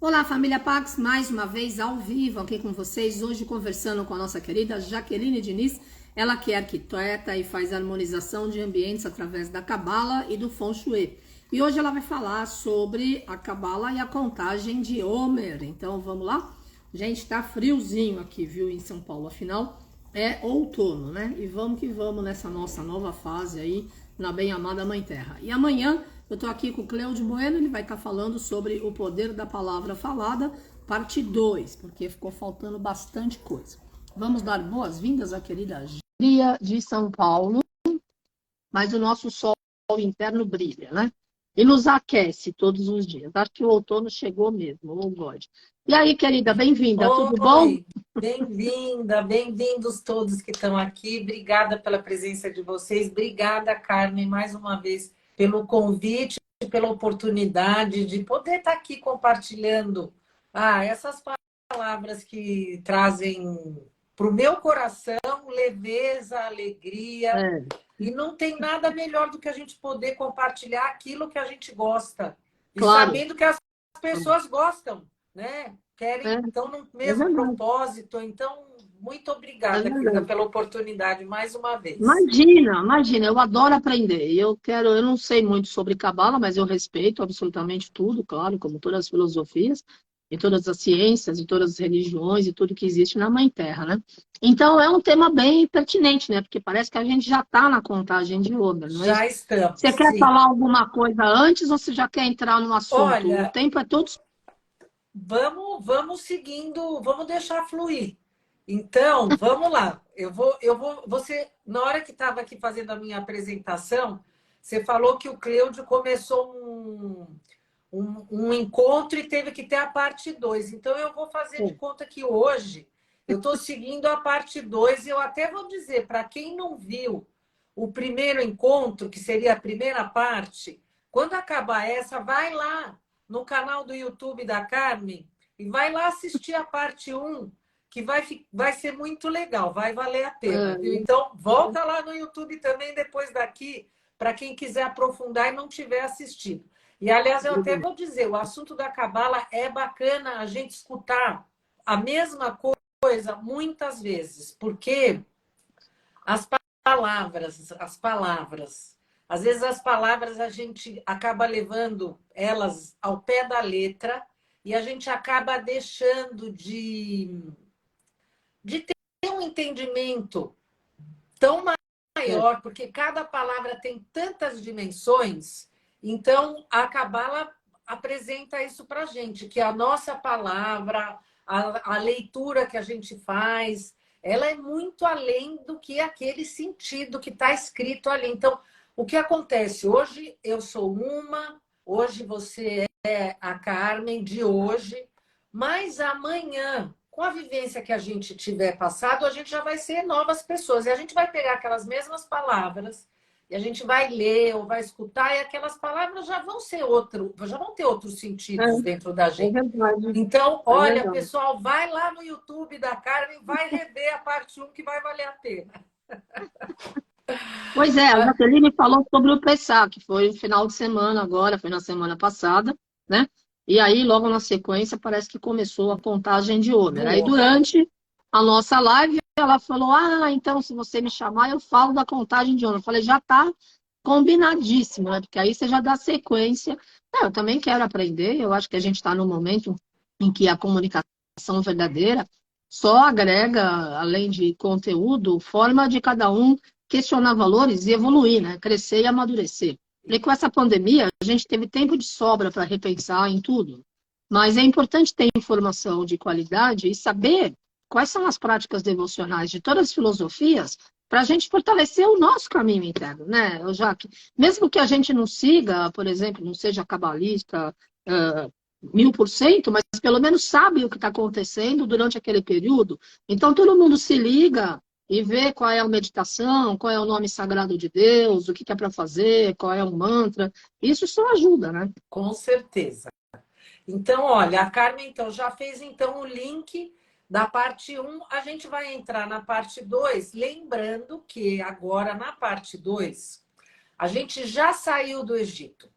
Olá, família Pax, mais uma vez ao vivo aqui com vocês, hoje conversando com a nossa querida Jaqueline Diniz, ela que é arquiteta e faz harmonização de ambientes através da Cabala e do Feng Shui. E hoje ela vai falar sobre a Cabala e a contagem de Homer. Então vamos lá? Gente, tá friozinho aqui, viu, em São Paulo, afinal é outono, né? E vamos que vamos nessa nossa nova fase aí, na bem amada Mãe Terra. E amanhã eu tô aqui com o Cleudio Bueno, ele vai estar falando sobre o poder da palavra falada, parte 2, porque ficou faltando bastante coisa. Vamos dar boas-vindas à querida Gia de São Paulo, mas o nosso sol interno brilha, né? E nos aquece todos os dias. Acho que o outono chegou mesmo, oh God. E aí, querida, bem-vinda, tudo bom? Oi, bem-vinda, bem-vindos todos que estão aqui. Obrigada pela presença de vocês. Obrigada, Carmen, mais uma vez, pelo convite, pela oportunidade de poder estar aqui compartilhando essas palavras que trazem para o meu coração leveza, alegria. É, E não tem nada melhor do que a gente poder compartilhar aquilo que a gente gosta. E claro, sabendo que as pessoas gostam, né? Querem, é, estão no é mesmo verdade, propósito. Então, muito é obrigada, querida, verdade. pela oportunidade mais uma vez. Imagina, eu adoro aprender. Eu não sei muito sobre cabala, mas eu respeito absolutamente tudo, claro, como todas as filosofias, e todas as ciências, e todas as religiões, e tudo que existe na Mãe Terra, né? Então é um tema bem pertinente, né? Porque parece que a gente já está na contagem de Homer, não é isso? Já estamos, Você quer sim. falar alguma coisa antes ou você já quer entrar no assunto? O Olha, tempo é todo. vamos seguindo, vamos deixar fluir. Então, vamos lá. Você, na hora que estava aqui fazendo a minha apresentação, você falou que o Cleudio começou um encontro e teve que ter a parte 2. Então, eu vou fazer de conta que hoje eu estou seguindo a parte 2 e eu até vou dizer, para quem não viu o primeiro encontro, que seria a primeira parte, quando acabar essa, vai lá no canal do YouTube da Carmen e vai lá assistir a parte um, que vai ser muito legal, vai valer a pena, viu? É, Então, volta lá no YouTube também depois daqui, para quem quiser aprofundar e não tiver assistido. E, aliás, eu até vou dizer, o assunto da cabala é bacana a gente escutar a mesma coisa muitas vezes, porque as palavras, às vezes as palavras a gente acaba levando elas ao pé da letra e a gente acaba deixando de ter um entendimento tão é, maior, porque cada palavra tem tantas dimensões, então a Cabala apresenta isso para a gente, que a nossa palavra, a leitura que a gente faz, ela é muito além do que aquele sentido que está escrito ali. Então, o que acontece? Hoje eu sou hoje você é a Carmen de hoje, mas amanhã, com a vivência que a gente tiver passado, a gente já vai ser novas pessoas. E a gente vai pegar aquelas mesmas palavras, e a gente vai ler ou vai escutar, e aquelas palavras já vão ter outros sentidos dentro da é gente. verdade, Então, é olha, verdade. pessoal, vai lá no YouTube da Carmen, vai rever a parte um que vai valer a pena. Pois é, a Jaqueline falou sobre o Pessah, que foi no final de semana agora, foi na semana passada, né? E aí, logo na sequência, parece que começou a contagem de Homer. Do Aí, Homer. durante a nossa live, ela falou, então, se você me chamar, eu falo da contagem de Homer. Eu falei, já tá combinadíssimo, né? Porque aí você já dá sequência. Eu também quero aprender, eu acho que a gente está num momento em que a comunicação verdadeira só agrega, além de conteúdo, forma de cada um questionar valores e evoluir, né? Crescer e amadurecer. E com essa pandemia, a gente teve tempo de sobra para repensar em tudo. Mas é importante ter informação de qualidade e saber quais são as práticas devocionais de todas as filosofias para a gente fortalecer o nosso caminho interno, né, Jaque? Mesmo que a gente não siga, por exemplo, não seja cabalista, 1000%, mas pelo menos sabe o que está acontecendo durante aquele período. Então, todo mundo se liga e ver qual é a meditação, qual é o nome sagrado de Deus, o que é para fazer, qual é o mantra. Isso só ajuda, né? Com certeza. Então, olha, a Carmen então, já fez então o link da parte um. A gente vai entrar na parte 2, lembrando que agora na parte 2 a gente já saiu do Egito.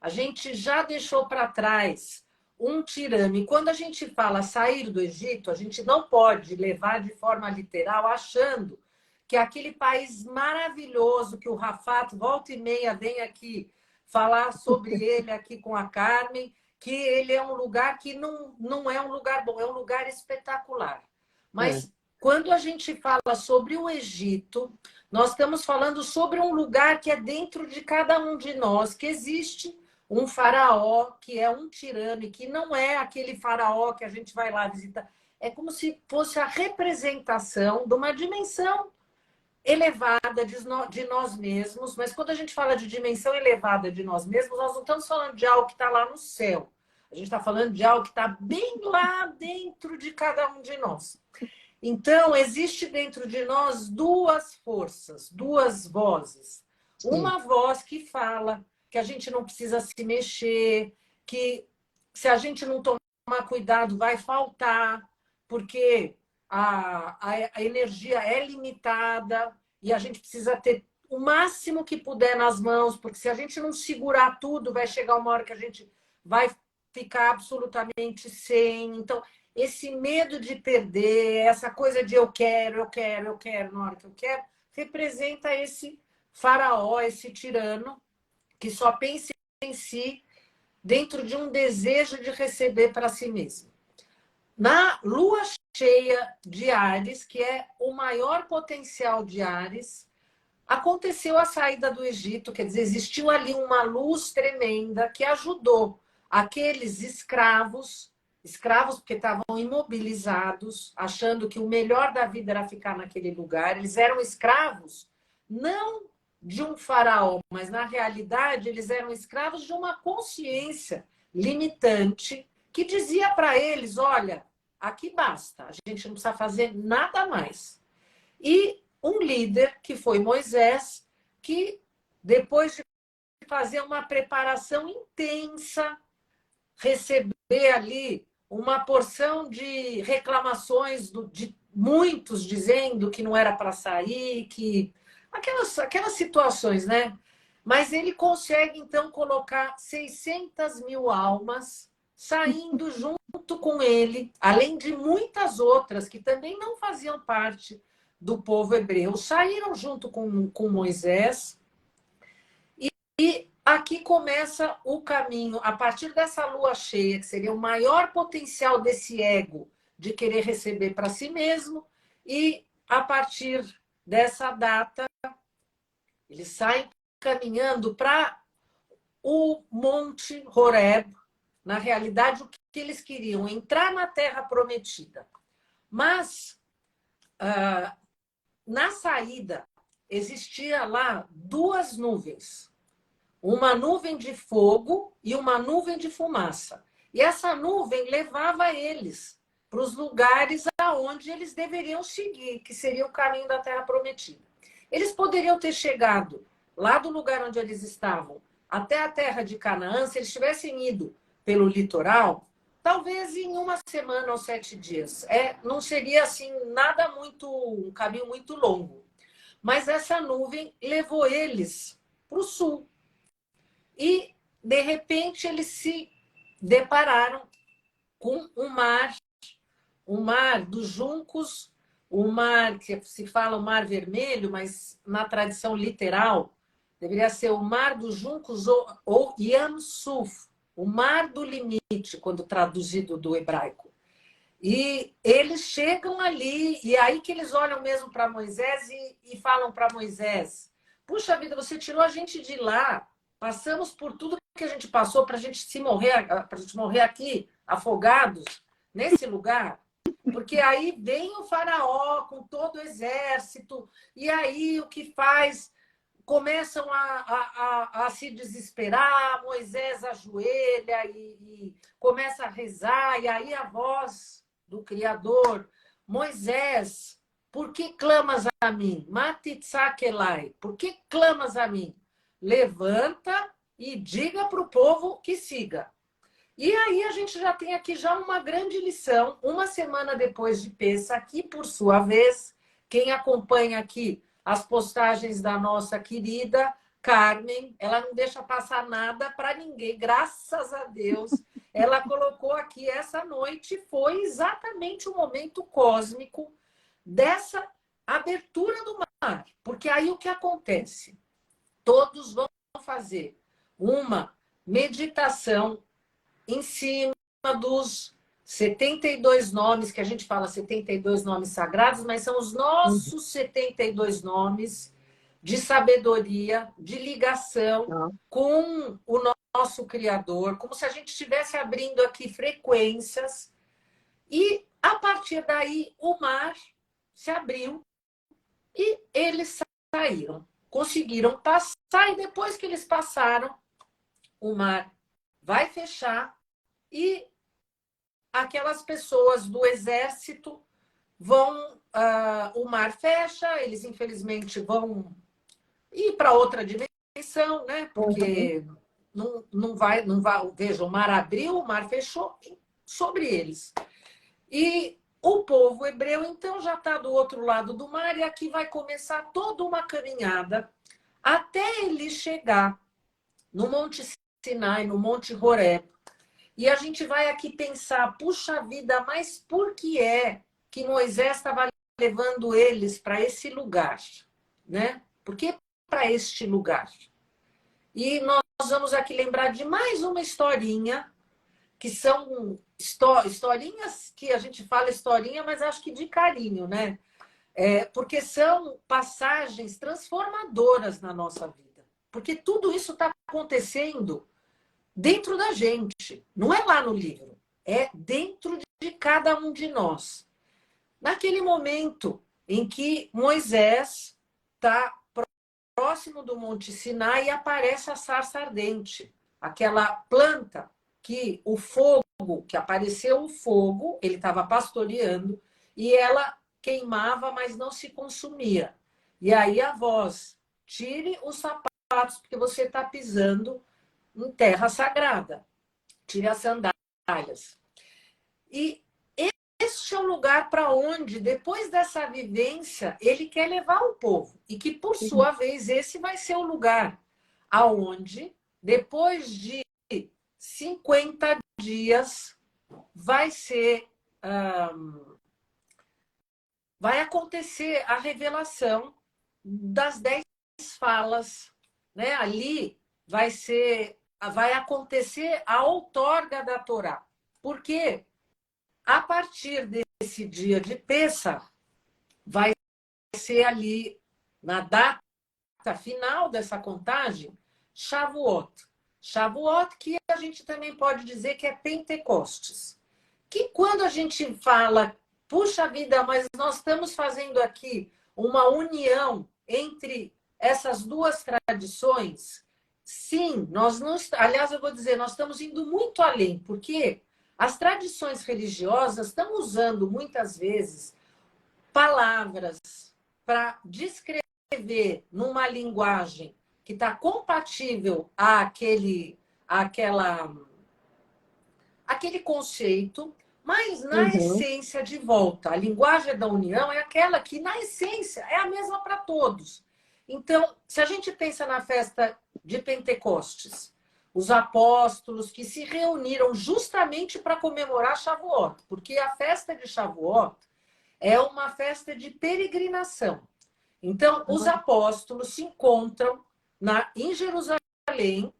A gente já deixou para trás um tirano. E quando a gente fala sair do Egito, a gente não pode levar de forma literal, achando que é aquele país maravilhoso que o Rafat volta e meia vem aqui falar sobre ele aqui com a Carmen, que ele é um lugar que não é um lugar bom, é um lugar espetacular. Mas quando a gente fala sobre o Egito, nós estamos falando sobre um lugar que é dentro de cada um de nós, que existe um faraó, que é um tirano, e que não é aquele faraó que a gente vai lá visitar. É como se fosse a representação de uma dimensão elevada de nós mesmos, mas quando a gente fala de dimensão elevada de nós mesmos, nós não estamos falando de algo que está lá no céu. A gente está falando de algo que está bem lá dentro de cada um de nós. Então, existe dentro de nós duas forças, duas vozes. Uma voz que fala que a gente não precisa se mexer, que se a gente não tomar cuidado vai faltar, porque a energia é limitada e a gente precisa ter o máximo que puder nas mãos, porque se a gente não segurar tudo, vai chegar uma hora que a gente vai ficar absolutamente sem. Então, esse medo de perder, essa coisa de eu quero na hora que eu quero, representa esse faraó, esse tirano, que só pensa em si dentro de um desejo de receber para si mesmo. Na lua cheia de Áries, que é o maior potencial de Áries, aconteceu a saída do Egito, quer dizer, existiu ali uma luz tremenda que ajudou aqueles escravos porque estavam imobilizados, achando que o melhor da vida era ficar naquele lugar. Eles eram escravos não de um faraó, mas na realidade eles eram escravos de uma consciência limitante que dizia para eles, olha, aqui basta, a gente não precisa fazer nada mais. E um líder, que foi Moisés, que depois de fazer uma preparação intensa, receber ali uma porção de reclamações de muitos dizendo que não era para sair, que aquelas situações, né? Mas ele consegue, então, colocar 600 mil almas saindo junto com ele, além de muitas outras que também não faziam parte do povo hebreu, saíram junto com Moisés. E aqui começa o caminho, a partir dessa lua cheia, que seria o maior potencial desse ego de querer receber para si mesmo, e a partir dessa data, eles saem caminhando para o Monte Horeb. Na realidade, o que eles queriam? Entrar na Terra Prometida. Mas, na saída, existia lá duas nuvens. Uma nuvem de fogo e uma nuvem de fumaça. E essa nuvem levava eles para os lugares aonde eles deveriam seguir, que seria o caminho da Terra Prometida. Eles poderiam ter chegado lá do lugar onde eles estavam até a terra de Canaã, se eles tivessem ido pelo litoral, talvez em uma semana ou 7 dias. Não seria assim nada muito, um caminho muito longo. Mas essa nuvem levou eles para o sul. E, de repente, eles se depararam com um mar dos juncos, um mar que se fala o mar vermelho, mas na tradição literal deveria ser o mar dos juncos ou Yam Suf, o mar do limite, quando traduzido do hebraico. E eles chegam ali, e aí que eles olham mesmo para Moisés e falam para Moisés, puxa vida, você tirou a gente de lá, passamos por tudo que a gente passou para a gente morrer aqui, afogados, nesse lugar. Porque aí vem o faraó com todo o exército, e aí o que faz? Começam a se desesperar, Moisés ajoelha e começa a rezar, e aí a voz do Criador, Moisés, por que clamas a mim? Matitzakelai, por que clamas a mim? Levanta e diga para o povo que siga. E aí a gente já tem aqui já uma grande lição, uma semana depois de Pêssach, que por sua vez, quem acompanha aqui as postagens da nossa querida Carmen, ela não deixa passar nada para ninguém, graças a Deus. Ela colocou que essa noite foi exatamente o momento cósmico dessa abertura do mar. Porque aí o que acontece? Todos vão fazer uma meditação em cima dos 72 nomes, que a gente fala 72 nomes sagrados, mas são os nossos 72 nomes de sabedoria, de ligação com o nosso Criador, como se a gente estivesse abrindo aqui frequências. E, a partir daí, o mar se abriu e eles saíram. Conseguiram passar, e depois que eles passaram, o mar vai fechar e aquelas pessoas do exército vão... o mar fecha, eles, infelizmente, vão ir para outra dimensão, né? Porque não vai... Veja, o mar abriu, o mar fechou sobre eles. E o povo hebreu, então, já está do outro lado do mar, e aqui vai começar toda uma caminhada até ele chegar no Monte Sinai, no Monte Horeb. E a gente vai aqui pensar, puxa vida, mas por que é que Moisés estava levando eles para esse lugar, né? Por que para este lugar? E nós vamos aqui lembrar de mais uma historinha, que são historinhas que a gente fala historinha, mas acho que de carinho, né? Porque são passagens transformadoras na nossa vida. Porque tudo isso está acontecendo dentro da gente. Não é lá no livro. É dentro de cada um de nós. Naquele momento em que Moisés está próximo do Monte Sinai e aparece a sarça ardente. Aquela planta que o fogo, que apareceu o fogo, ele estava pastoreando, e ela queimava, mas não se consumia. E aí a voz, tire os sapatos, porque você está pisando em terra sagrada. Tire as sandálias. E este é o lugar para onde, depois dessa vivência, ele quer levar o povo. E que, por sua vez, esse vai ser o lugar aonde, depois de 50 dias, vai acontecer a revelação das 10 falas, né? Ali vai acontecer a outorga da Torá. Porque a partir desse dia de Pêssar, vai ser ali, na data final dessa contagem, Shavuot. Shavuot, que a gente também pode dizer que é Pentecostes. Que quando a gente fala, puxa vida, mas nós estamos fazendo aqui uma união entre essas duas tradições, sim, nós não... Aliás, eu vou dizer, nós estamos indo muito além, porque as tradições religiosas estão usando, muitas vezes, palavras para descrever numa linguagem que está compatível àquele conceito, mas na essência, de volta, a linguagem da união é aquela que, na essência, é a mesma para todos. Então, se a gente pensa na festa de Pentecostes, os apóstolos que se reuniram justamente para comemorar Shavuot, porque a festa de Shavuot é uma festa de peregrinação. Então, os apóstolos se encontram em Jerusalém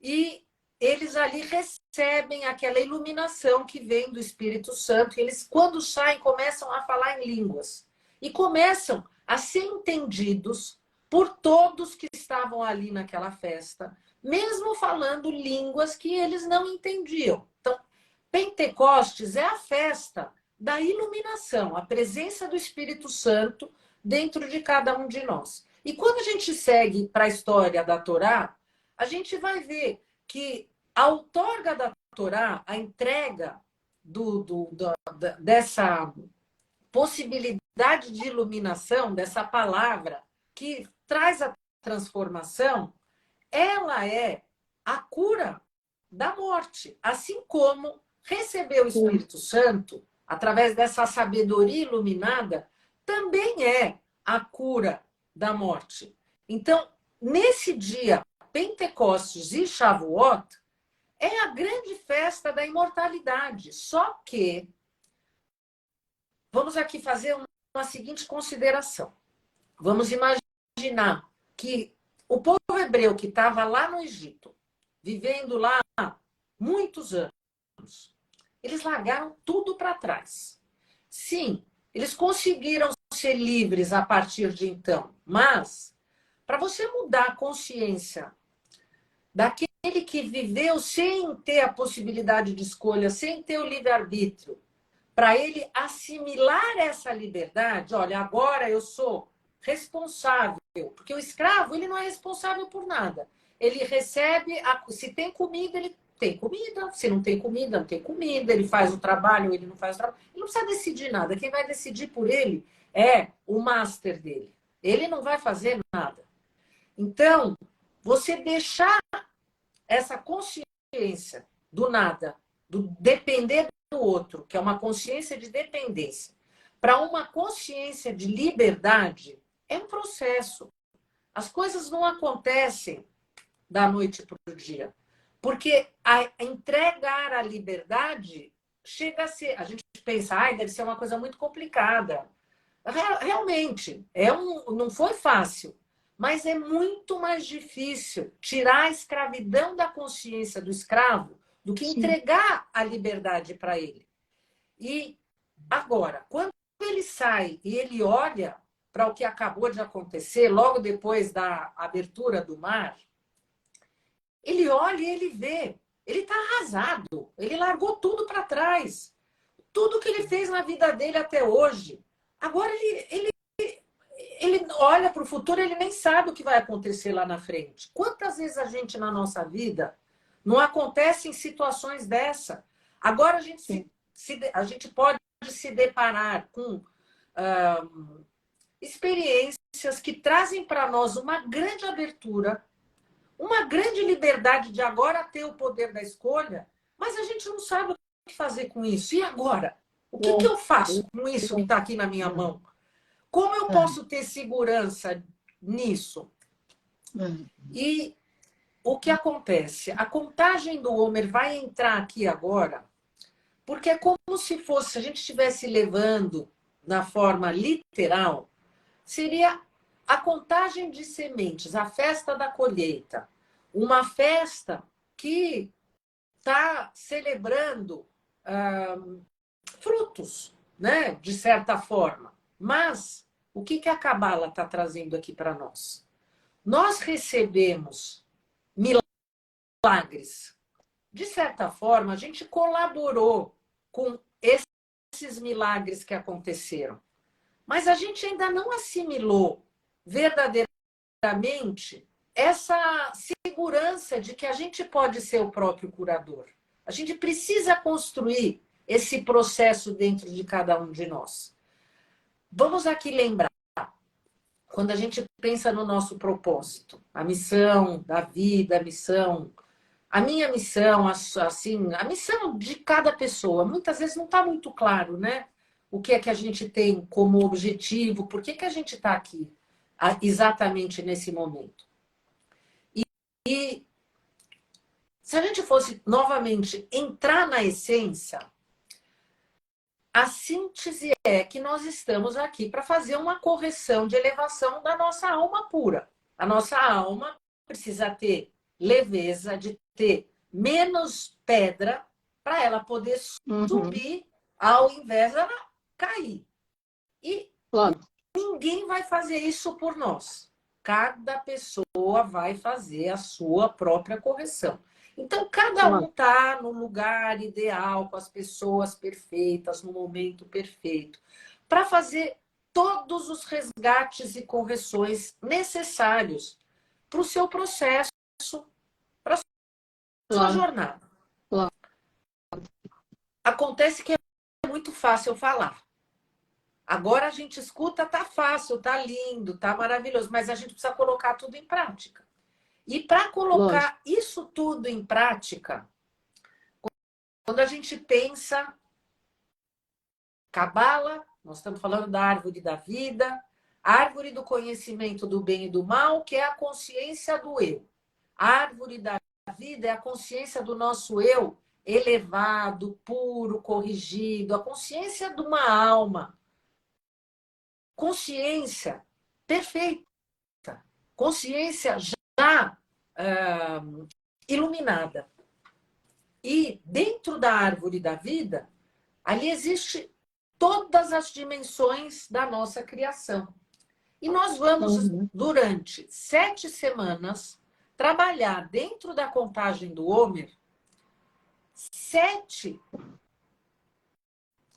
e eles ali recebem aquela iluminação que vem do Espírito Santo. E eles, quando saem, começam a falar em línguas. E começam a ser entendidos por todos que estavam ali naquela festa, mesmo falando línguas que eles não entendiam. Então, Pentecostes é a festa da iluminação, a presença do Espírito Santo dentro de cada um de nós. E quando a gente segue para a história da Torá, a gente vai ver que a outorga da Torá, a entrega dessa possibilidade de iluminação, dessa palavra que traz a transformação, ela é a cura da morte. Assim como receber o Espírito Santo, através dessa sabedoria iluminada, também é a cura da morte. Então, nesse dia, Pentecostes e Shavuot, é a grande festa da imortalidade. Só que, vamos aqui fazer uma seguinte consideração. Vamos imaginar que o povo hebreu que estava lá no Egito, vivendo lá muitos anos, eles largaram tudo para trás. Sim, eles conseguiram ser livres a partir de então, mas para você mudar a consciência daquele que viveu sem ter a possibilidade de escolha, sem ter o livre-arbítrio, para ele assimilar essa liberdade, olha, agora eu sou responsável, porque o escravo ele não é responsável por nada. Ele recebe, se tem comida, ele tem comida, se não tem comida, não tem comida, ele faz o trabalho, ele não faz o trabalho. Ele não precisa decidir nada. Quem vai decidir por ele é o master dele. Ele não vai fazer nada. Então, você deixar essa consciência do nada, do depender do outro, que é uma consciência de dependência, para uma consciência de liberdade, é um processo. As coisas não acontecem da noite para o dia. Porque entregar a liberdade chega a ser... A gente pensa, deve ser uma coisa muito complicada. Realmente, não foi fácil. Mas é muito mais difícil tirar a escravidão da consciência do escravo do que entregar a liberdade para ele. E agora, quando ele sai e ele olha para o que acabou de acontecer, logo depois da abertura do mar, ele olha e ele vê, ele está arrasado, ele largou tudo para trás. Tudo que ele fez na vida dele até hoje. Agora ele olha para o futuro, ele nem sabe o que vai acontecer lá na frente. Quantas vezes a gente, na nossa vida, não acontece em situações dessa? Agora a gente pode se deparar com experiências que trazem para nós uma grande abertura, uma grande liberdade de agora ter o poder da escolha, mas a gente não sabe o que fazer com isso. E agora? O que eu faço com isso que está aqui na minha mão? Como eu posso ter segurança nisso? E o que acontece? A contagem do Homer vai entrar aqui agora, porque é como se fosse, se a gente estivesse levando na forma literal, seria a contagem de sementes, a festa da colheita. Uma festa que está celebrando frutos, né? De certa forma. Mas o que a Cabala está trazendo aqui para nós? Nós recebemos milagres. De certa forma, a gente colaborou com esses milagres que aconteceram. Mas a gente ainda não assimilou verdadeiramente essa segurança de que a gente pode ser o próprio curador. A gente precisa construir esse processo dentro de cada um de nós. Vamos aqui lembrar, quando a gente pensa no nosso propósito, a missão da vida, a minha missão, assim, a missão de cada pessoa, muitas vezes não está muito claro, né? O que é que a gente tem como objetivo, por que a gente está aqui exatamente nesse momento. E se a gente fosse novamente entrar na essência, a síntese é que nós estamos aqui para fazer uma correção de elevação da nossa alma pura. A nossa alma precisa ter leveza, de ter menos pedra para ela poder subir ao invés de ela cair. E ninguém vai fazer isso por nós. Cada pessoa vai fazer a sua própria correção. Então, cada um está no lugar ideal, com as pessoas perfeitas, no momento perfeito, para fazer todos os resgates e correções necessários para o seu processo, para a sua jornada. Acontece que é muito fácil falar. Agora a gente escuta, tá fácil, tá lindo, tá maravilhoso, mas a gente precisa colocar tudo em prática. E para colocar isso tudo em prática, quando a gente pensa Cabala, nós estamos falando da árvore da vida, árvore do conhecimento do bem e do mal, que é a consciência do eu. Árvore da vida é a consciência do nosso eu elevado, puro, corrigido, a consciência de uma alma. Consciência perfeita, consciência já iluminada. E dentro da árvore da vida, ali existe todas as dimensões da nossa criação. E nós vamos, durante 7 semanas, trabalhar dentro da contagem do Homer 7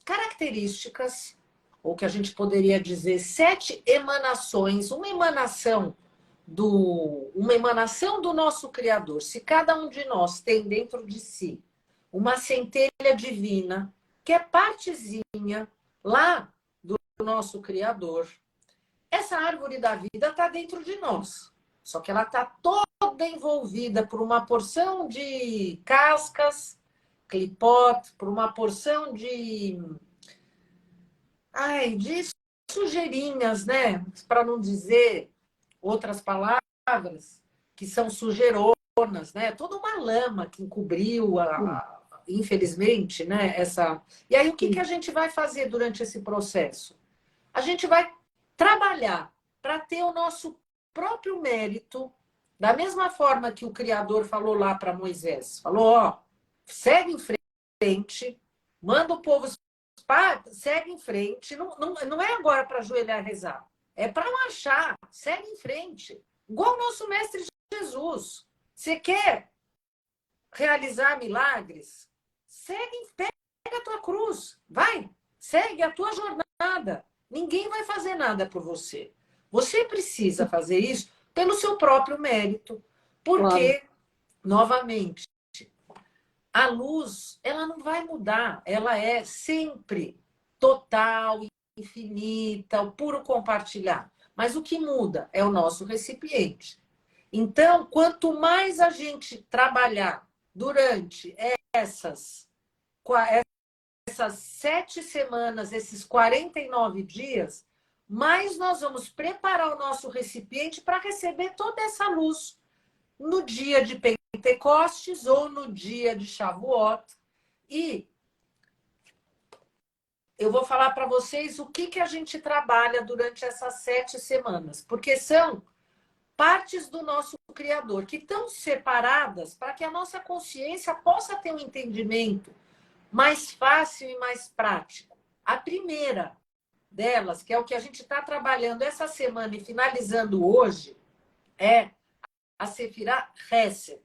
características, ou que a gente poderia dizer 7 emanações, uma emanação do nosso Criador. Se cada um de nós tem dentro de si uma centelha divina, que é partezinha lá do nosso Criador, essa árvore da vida está dentro de nós. Só que ela está toda envolvida por uma porção de cascas, clipot, por uma porção de sujeirinhas, né? Para não dizer outras palavras, que são sujeironas, né? Toda uma lama que encobriu, infelizmente, né? E aí, o que a gente vai fazer durante esse processo? A gente vai trabalhar para ter o nosso próprio mérito, da mesma forma que o Criador falou lá para Moisés. Falou, ó, segue em frente, manda o povo, segue em frente. Não é agora para ajoelhar e rezar. É para marchar, segue em frente. Igual o nosso mestre Jesus. Você quer realizar milagres? Pega a tua cruz, vai, segue a tua jornada. Ninguém vai fazer nada por você. Você precisa fazer isso pelo seu próprio mérito. Porque, novamente, a luz, ela não vai mudar. Ela é sempre total, infinita, o puro compartilhar. Mas o que muda é o nosso recipiente. Então, quanto mais a gente trabalhar durante essas 7 semanas, esses 49 dias, mais nós vamos preparar o nosso recipiente para receber toda essa luz no dia de Pentecostes ou no dia de Shavuot. E eu vou falar para vocês o que a gente trabalha durante essas 7 semanas, porque são partes do nosso Criador que estão separadas para que a nossa consciência possa ter um entendimento mais fácil e mais prático. A primeira delas, que é o que a gente está trabalhando essa semana e finalizando hoje, é a Sefirá Hesed.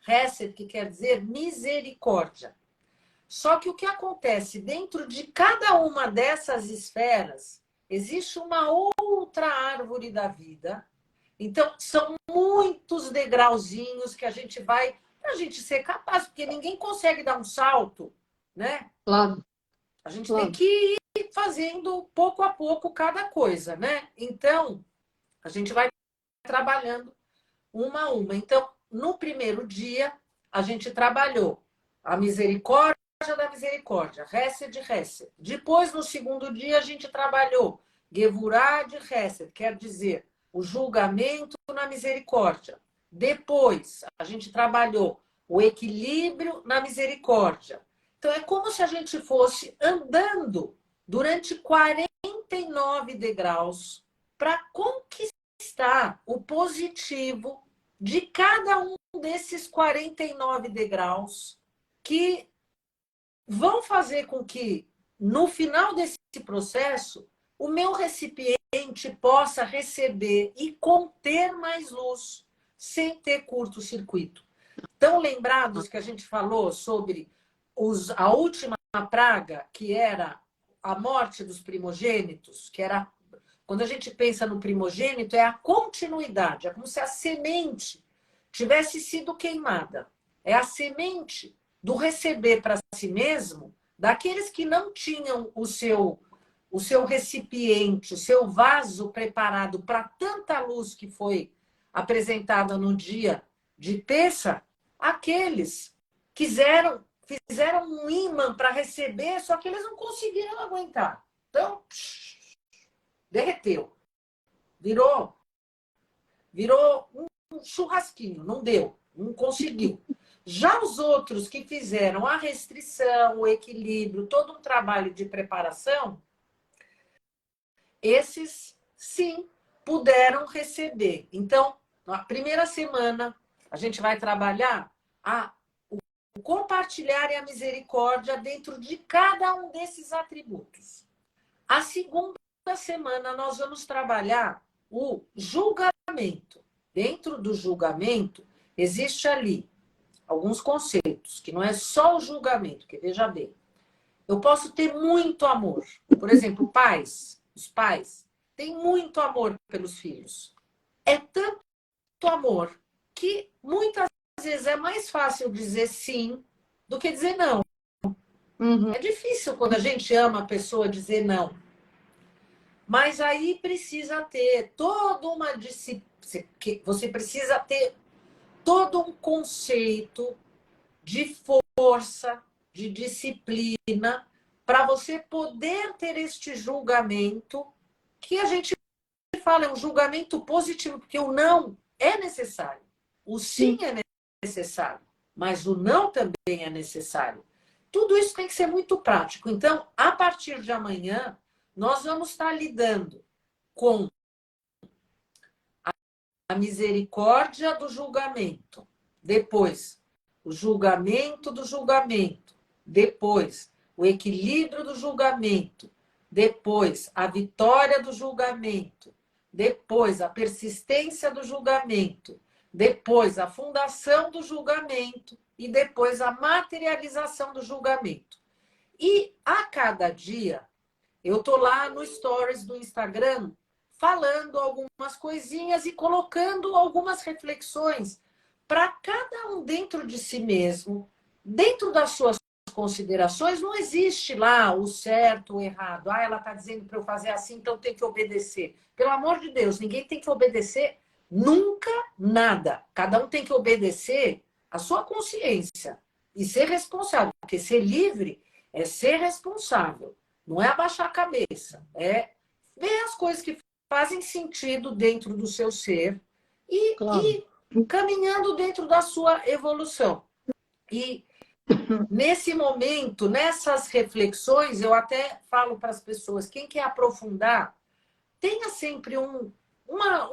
Hesed, que quer dizer misericórdia. Só que o que acontece dentro de cada uma dessas esferas, existe uma outra árvore da vida. Então, são muitos degrauzinhos que a gente vai, para a gente ser capaz, porque ninguém consegue dar um salto, né? Claro. A gente tem que ir fazendo pouco a pouco cada coisa, né? Então, a gente vai trabalhando uma a uma. Então, no primeiro dia, a gente trabalhou a misericórdia da misericórdia, Hesed de Hesed. Depois, no segundo dia, a gente trabalhou Gevurah de Hesed, quer dizer, o julgamento na misericórdia. Depois, a gente trabalhou o equilíbrio na misericórdia. Então, é como se a gente fosse andando durante 49 degraus para conquistar o positivo de cada um desses 49 degraus que vão fazer com que, no final desse processo, o meu recipiente possa receber e conter mais luz, sem ter curto-circuito. Estão lembrados que a gente falou sobre a última praga, que era a morte dos primogênitos, que era, quando a gente pensa no primogênito, é a continuidade, é como se a semente tivesse sido queimada. É a semente do receber para si mesmo daqueles que não tinham o seu recipiente, o seu vaso preparado para tanta luz que foi apresentada no dia de Pêssar. Aqueles fizeram um ímã para receber, só que eles não conseguiram aguentar. Então, derreteu. Virou um churrasquinho, não deu. não conseguiu. Já os outros que fizeram a restrição, o equilíbrio, todo um trabalho de preparação, esses sim puderam receber. Então, na primeira semana, a gente vai trabalhar o compartilhar e a misericórdia dentro de cada um desses atributos. A segunda semana, nós vamos trabalhar o julgamento. Dentro do julgamento, existe ali alguns conceitos, que não é só o julgamento, que veja bem, eu posso ter muito amor. Por exemplo, os pais têm muito amor pelos filhos. É tanto amor que muitas vezes é mais fácil dizer sim do que dizer não. Uhum. É difícil quando a gente ama a pessoa dizer não. Mas aí precisa ter toda uma disciplina, você precisa ter todo um conceito de força, de disciplina, para você poder ter este julgamento, que a gente fala, é um julgamento positivo, porque o não é necessário. O sim é necessário, mas o não também é necessário. Tudo isso tem que ser muito prático. Então, a partir de amanhã, nós vamos estar lidando com a misericórdia do julgamento, depois o julgamento do julgamento, depois o equilíbrio do julgamento, depois a vitória do julgamento, depois a persistência do julgamento, depois a fundação do julgamento e depois a materialização do julgamento. E a cada dia, eu estou lá no Stories do Instagram falando algumas coisinhas e colocando algumas reflexões para cada um dentro de si mesmo, dentro das suas considerações. Não existe lá o certo, o errado. Ah, ela está dizendo para eu fazer assim, então tem que obedecer. Pelo amor de Deus, ninguém tem que obedecer nunca nada. Cada um tem que obedecer a sua consciência e ser responsável, porque ser livre é ser responsável. Não é abaixar a cabeça, é ver as coisas que fazem sentido dentro do seu ser e caminhando dentro da sua evolução. E nesse momento, nessas reflexões, eu até falo para as pessoas, quem quer aprofundar, tenha sempre um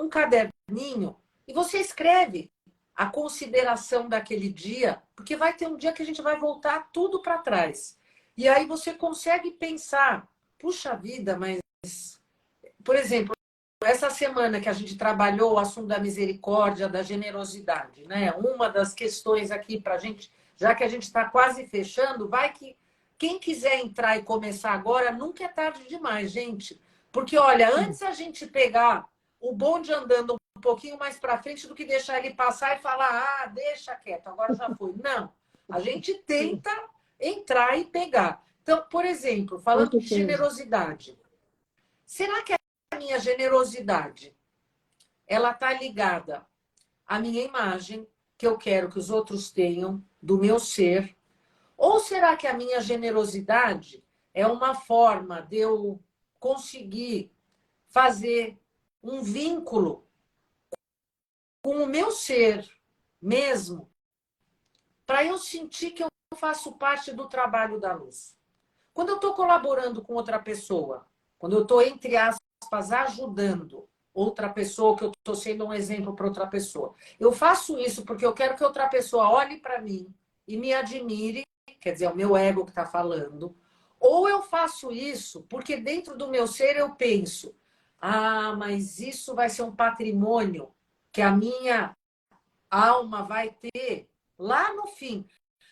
caderninho e você escreve a consideração daquele dia, porque vai ter um dia que a gente vai voltar tudo para trás. E aí você consegue pensar, puxa vida, mas, por exemplo, essa semana que a gente trabalhou o assunto da misericórdia, da generosidade, né? Uma das questões aqui para a gente, já que a gente está quase fechando, vai que quem quiser entrar e começar agora, nunca é tarde demais, gente. Porque, olha, antes a gente pegar o bonde andando um pouquinho mais para frente do que deixar ele passar e falar, ah, deixa quieto, agora já foi. Não, a gente tenta entrar e pegar. Então, por exemplo, falando de generosidade, será que a minha generosidade ela está ligada à minha imagem, que eu quero que os outros tenham do meu ser? Ou será que a minha generosidade é uma forma de eu conseguir fazer um vínculo com o meu ser mesmo, para eu sentir que eu faço parte do trabalho da luz? Quando eu estou colaborando com outra pessoa, quando eu estou, entre aspas, ajudando outra pessoa, que eu estou sendo um exemplo para outra pessoa, eu faço isso porque eu quero que outra pessoa olhe para mim e me admire, quer dizer, é o meu ego que está falando, ou eu faço isso porque dentro do meu ser eu penso, ah, mas isso vai ser um patrimônio que a minha alma vai ter lá no fim.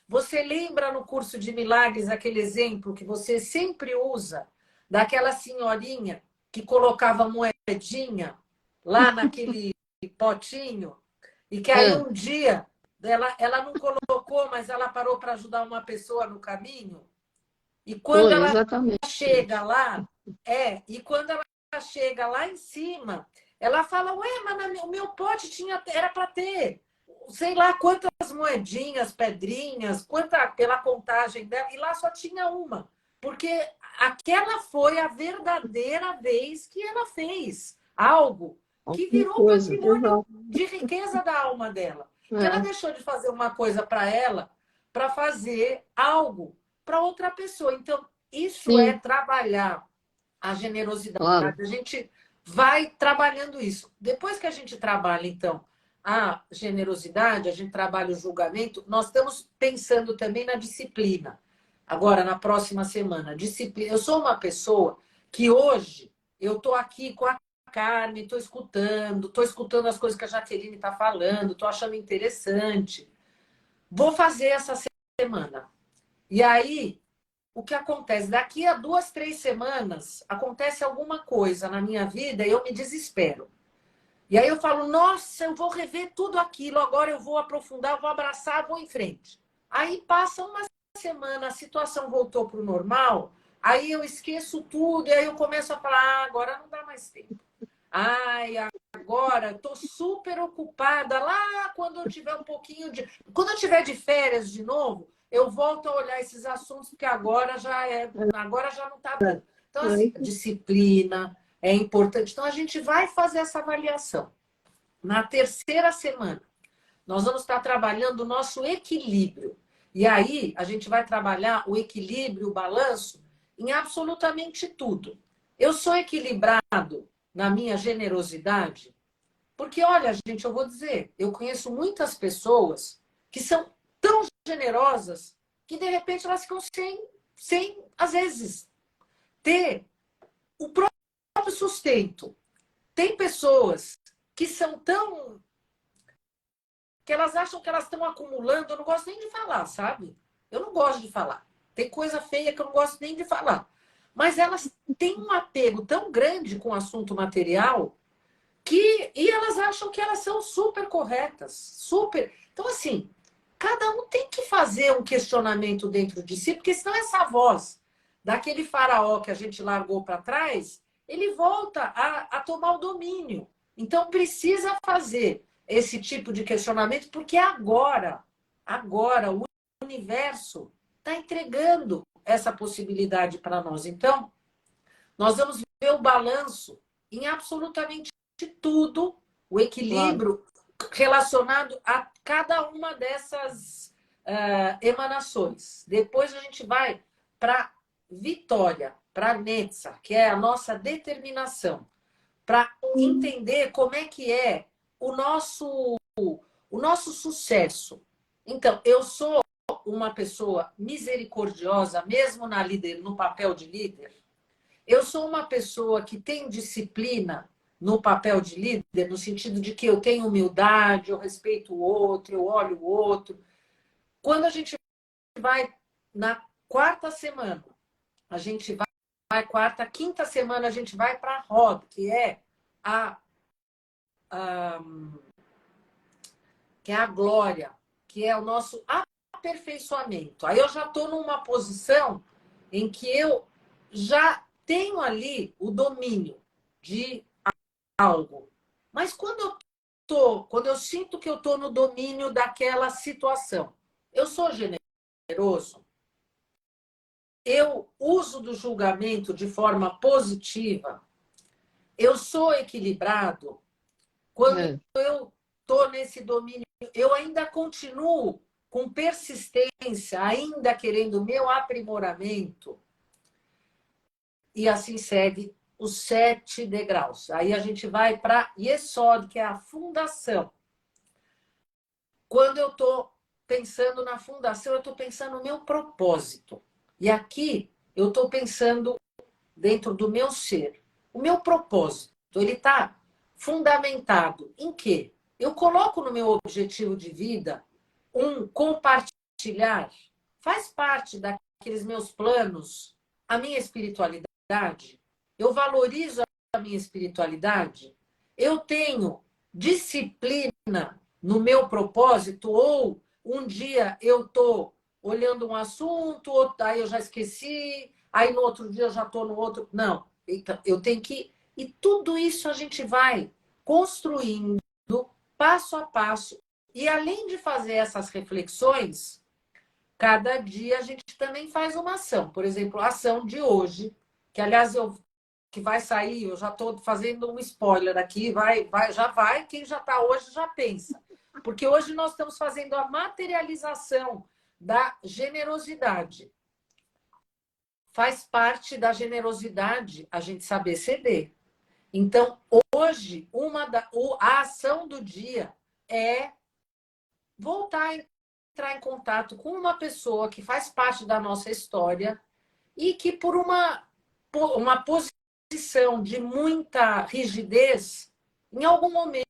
Você lembra no curso de milagres aquele exemplo que você sempre usa daquela senhorinha que colocava moedinha lá naquele potinho e que aí um dia ela não colocou, mas ela parou para ajudar uma pessoa no caminho? E quando ela chega lá, e quando ela chega lá em cima, ela fala, ué, mas o meu pote era para ter sei lá quantas moedinhas, pedrinhas, pela contagem dela, e lá só tinha uma. Porque aquela foi a verdadeira vez que ela fez algo que virou patrimônio de riqueza da alma dela. Porque ela deixou de fazer uma coisa para ela para fazer algo para outra pessoa. Então, isso é Sim, trabalhar a generosidade. claro. A gente vai trabalhando isso. Depois que a gente trabalha, então, a generosidade, a gente trabalha o julgamento, nós estamos pensando também na disciplina. Agora, na próxima semana, disciplina. Eu sou uma pessoa que hoje eu estou aqui com a Carmen, estou escutando as coisas que a Jaqueline está falando, estou achando interessante. Vou fazer essa semana. E aí, o que acontece? Daqui a 2, 3 semanas, acontece alguma coisa na minha vida e eu me desespero. E aí eu falo, nossa, eu vou rever tudo aquilo, agora eu vou aprofundar, vou abraçar, vou em frente. Aí passa uma semana, a situação voltou para o normal, aí eu esqueço tudo, e aí eu começo a falar, agora não dá mais tempo. Ai, agora estou super ocupada. Lá quando eu tiver um pouquinho de. Quando eu tiver de férias de novo, eu volto a olhar esses assuntos, porque agora já é. Agora já não está dando. Então, assim, disciplina é importante. Então, a gente vai fazer essa avaliação. Na terceira semana, nós vamos estar trabalhando o nosso equilíbrio. E aí, a gente vai trabalhar o equilíbrio, o balanço, em absolutamente tudo. Eu sou equilibrado na minha generosidade, porque, olha, gente, eu vou dizer, eu conheço muitas pessoas que são tão generosas que, de repente, elas ficam sem às vezes, ter o próprio sustento. Tem pessoas que são tão que elas acham que elas estão acumulando. Eu não gosto nem de falar, sabe? Eu não gosto de falar. Tem coisa feia que eu não gosto nem de falar. Mas elas têm um apego tão grande com o assunto material e elas acham que elas são super corretas, super. Então, assim, cada um tem que fazer um questionamento dentro de si, porque senão essa voz daquele faraó que a gente largou para trás, ele volta a tomar o domínio. Então, precisa fazer esse tipo de questionamento, porque agora o universo está entregando essa possibilidade para nós. Então, nós vamos ver o balanço em absolutamente tudo, o Claro. equilíbrio relacionado a cada uma dessas emanações. Depois a gente vai para Vitória, para Netza, que é a nossa determinação, para entender como é que é o nosso sucesso. Então, eu sou uma pessoa misericordiosa, mesmo no papel de líder. Eu sou uma pessoa que tem disciplina no papel de líder, no sentido de que eu tenho humildade, eu respeito o outro, eu olho o outro. Quando a gente vai na quarta semana, a gente vai quarta, quinta semana, a gente vai para a roda, que é a, que é a glória, que é o nosso aperfeiçoamento. Aí eu já estou numa posição em que eu já tenho ali o domínio de algo. Mas quando eu sinto que eu estou no domínio daquela situação, eu sou generoso, eu uso do julgamento de forma positiva, eu sou equilibrado, quando É. eu estou nesse domínio, eu ainda continuo com persistência, ainda querendo o meu aprimoramento, e assim segue os 7 degraus. Aí a gente vai para Yesod, que é a fundação. Quando eu estou pensando na fundação, eu estou pensando no meu propósito. E aqui eu estou pensando dentro do meu ser. O meu propósito, ele está fundamentado em quê? Eu coloco no meu objetivo de vida um compartilhar. Faz parte daqueles meus planos a minha espiritualidade. Eu valorizo a minha espiritualidade. Eu tenho disciplina no meu propósito, ou um dia eu estou olhando um assunto, aí eu já esqueci, aí no outro dia eu já estou no outro. Não, então, eu tenho que. E tudo isso a gente vai construindo passo a passo. E além de fazer essas reflexões, cada dia a gente também faz uma ação. Por exemplo, a ação de hoje, que aliás que vai sair, eu já estou fazendo um spoiler aqui, já vai, quem já está hoje já pensa. Porque hoje nós estamos fazendo a materialização da generosidade. Faz parte da generosidade a gente saber ceder. Então, hoje, a ação do dia é voltar a entrar em contato com uma pessoa que faz parte da nossa história e que, por uma posição de muita rigidez, em algum momento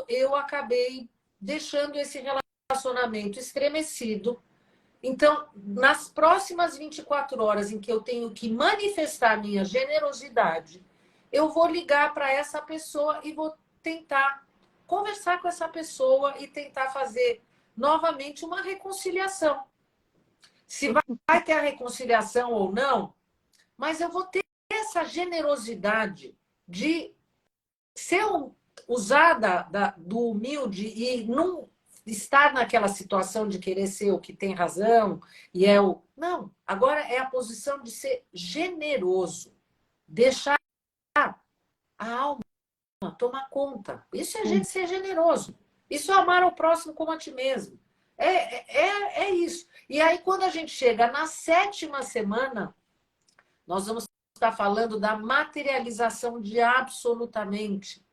eu acabei deixando esse relacionamento estremecido. Então, nas próximas 24 horas em que eu tenho que manifestar minha generosidade, eu vou ligar para essa pessoa e vou tentar conversar com essa pessoa e tentar fazer novamente uma reconciliação. Se vai ter a reconciliação ou não, mas eu vou ter essa generosidade de ser usada do humilde e não estar naquela situação de querer ser o que tem razão e é o... Não, agora é a posição de ser generoso. Deixar a alma tomar conta. Isso é a gente ser generoso. Isso é amar ao próximo como a ti mesmo. É isso. E aí, quando a gente chega na 7ª semana, nós vamos estar falando da materialização de absolutamente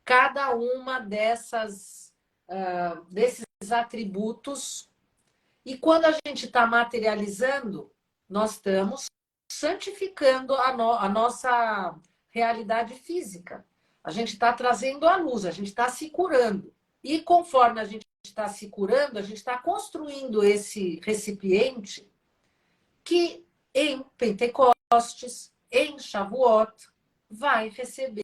cada uma desses atributos. E quando a gente está materializando, nós estamos santificando a nossa realidade física. A gente está trazendo a luz, a gente está se curando. E conforme a gente está se curando, a gente está construindo esse recipiente que em Pentecostes, em Shavuot, vai receber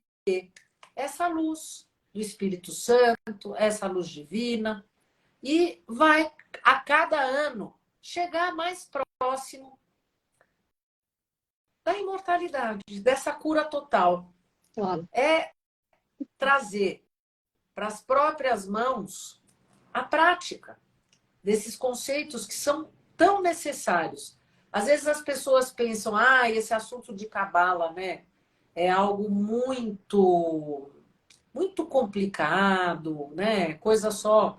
essa luz do Espírito Santo, essa luz divina, e vai, a cada ano, chegar mais próximo da imortalidade, dessa cura total. Claro. É trazer para as próprias mãos a prática desses conceitos que são tão necessários. Às vezes as pessoas pensam, esse assunto de cabala, né, é algo muito complicado, né? Coisa só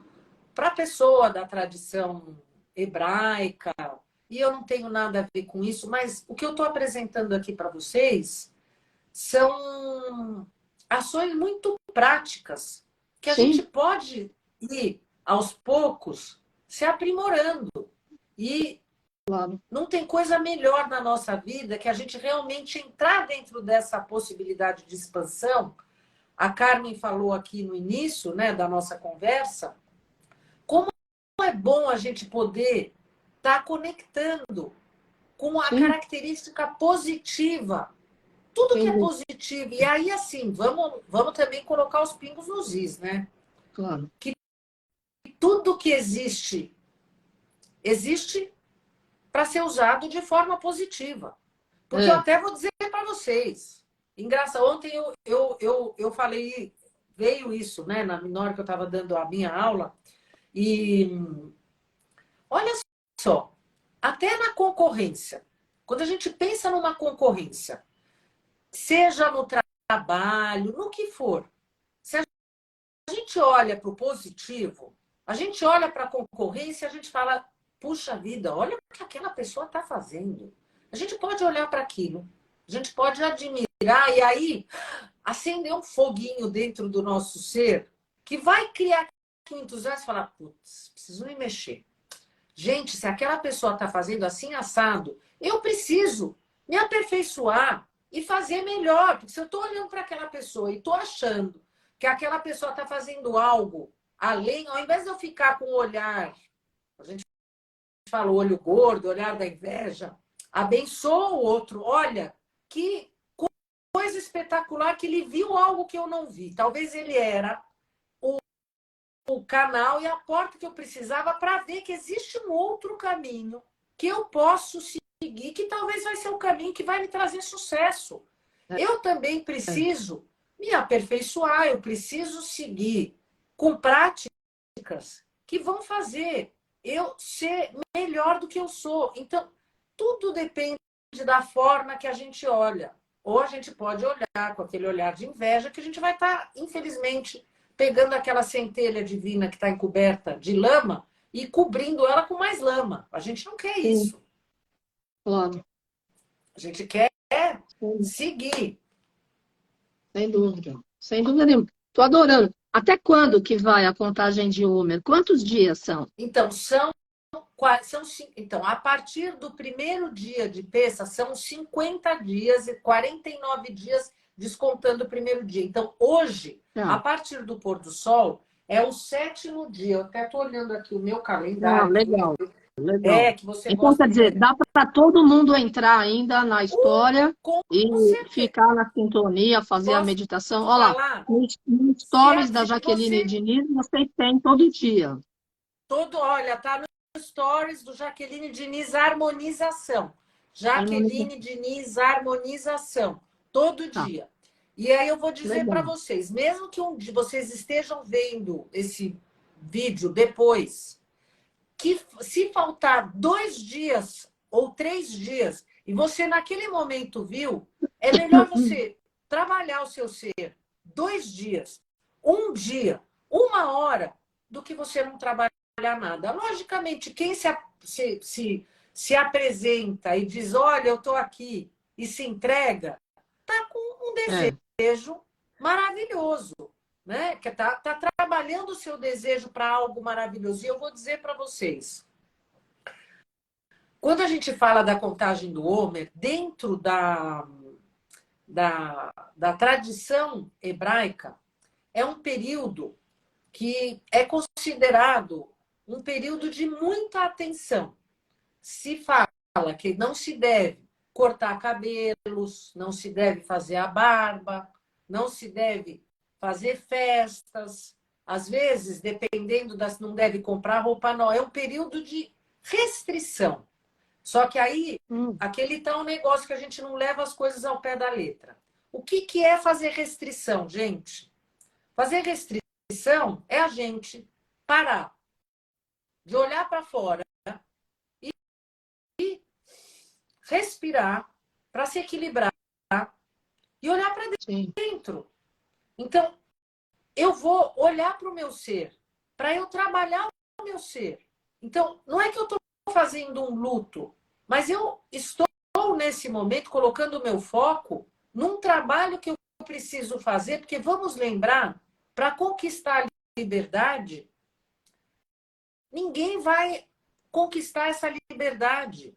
para a pessoa da tradição hebraica. E eu não tenho nada a ver com isso, mas o que eu estou apresentando aqui para vocês são ações muito práticas que a Sim. gente pode ir aos poucos se aprimorando. E Claro. não tem coisa melhor na nossa vida que a gente realmente entrar dentro dessa possibilidade de expansão. A Carmen falou aqui no início, né, da nossa conversa, como é bom a gente poder estar conectando com a característica positiva. Tudo que é positivo. E aí, assim, vamos também colocar os pingos nos is, né? Claro. Que tudo que existe para ser usado de forma positiva. Porque eu até vou dizer para vocês. Engraçado, ontem eu falei, veio isso, né? Na hora que eu estava dando a minha aula. E olha só, até na concorrência, quando a gente pensa numa concorrência, seja no trabalho, no que for, se a gente olha para o positivo, a gente olha para a concorrência, a gente fala, puxa vida, olha o que aquela pessoa está fazendo. A gente pode olhar para aquilo, a gente pode admirar e aí acender um foguinho dentro do nosso ser que vai criar entusiasmo e falar, putz, preciso me mexer. Gente, se aquela pessoa está fazendo assim assado, eu preciso me aperfeiçoar e fazer melhor. Porque se eu estou olhando para aquela pessoa e estou achando que aquela pessoa está fazendo algo além, ao invés de eu ficar com o olhar, a gente fala o olho gordo, o olhar da inveja, abençoa o outro. Olha, que coisa espetacular que ele viu algo que eu não vi. Talvez ele era o canal e a porta que eu precisava para ver que existe um outro caminho que eu posso seguir, que talvez vai ser o caminho que vai me trazer sucesso. Eu também preciso me aperfeiçoar, eu preciso seguir com práticas que vão fazer eu ser melhor do que eu sou. Então, tudo depende da forma que a gente olha. Ou a gente pode olhar com aquele olhar de inveja que a gente vai estar, infelizmente, pegando aquela centelha divina que está encoberta de lama e cobrindo ela com mais lama. A gente não quer Sim, isso. claro. A gente quer Sim, seguir. sem dúvida. Sem dúvida nenhuma. Estou adorando. Até quando que vai a contagem de Homer? Quantos dias são? Então, então, a partir do primeiro dia de Pêssah, são 50 dias e 49 dias descontando o primeiro dia. Então, hoje, a Tá. partir do pôr do sol, é o 7º dia. Eu até estou olhando aqui o meu Ah, calendário, legal, legal. é que você Então, gosta quer de dizer, ver. dá para todo mundo entrar ainda na história Com e certeza. ficar na sintonia, fazer a Posso meditação. Olha lá, falar? no Se, stories da se Jaqueline você Diniz, você tem todo dia. olha, tá no stories do Jaqueline Diniz Harmonização. Harmonização. Jaqueline Diniz Harmonização. Todo Tá, dia. E aí eu vou dizer para legal. vocês, mesmo que um dia vocês estejam vendo esse vídeo depois, que se faltar 2 dias ou 3 dias, e você naquele momento viu, é melhor você trabalhar o seu ser 2 dias, um dia, 1 hora, do que você não trabalhar nada. Logicamente, quem se apresenta e diz, olha, eu estou aqui, e se entrega, está com um É, desejo maravilhoso, né? Que tá trabalhando o seu desejo para algo maravilhoso. E eu vou dizer para vocês, quando a gente fala da contagem do Homer, dentro da tradição hebraica, é um período que é considerado um período de muita atenção. Se fala que não se deve cortar cabelos, não se deve fazer a barba, não se deve fazer festas. Às vezes, dependendo das, não deve comprar roupa nova. É um período de restrição. Só que aí, hum, aquele tal negócio que a gente não leva as coisas ao pé da letra. O que é fazer restrição, gente? Fazer restrição é a gente parar de olhar para fora e respirar para se equilibrar e olhar para sim. dentro. Então, eu vou olhar para o meu ser, para eu trabalhar o meu ser. Então, não é que eu estou fazendo um luto, mas eu estou nesse momento colocando o meu foco num trabalho que eu preciso fazer, porque vamos lembrar, para conquistar a liberdade, ninguém vai conquistar essa liberdade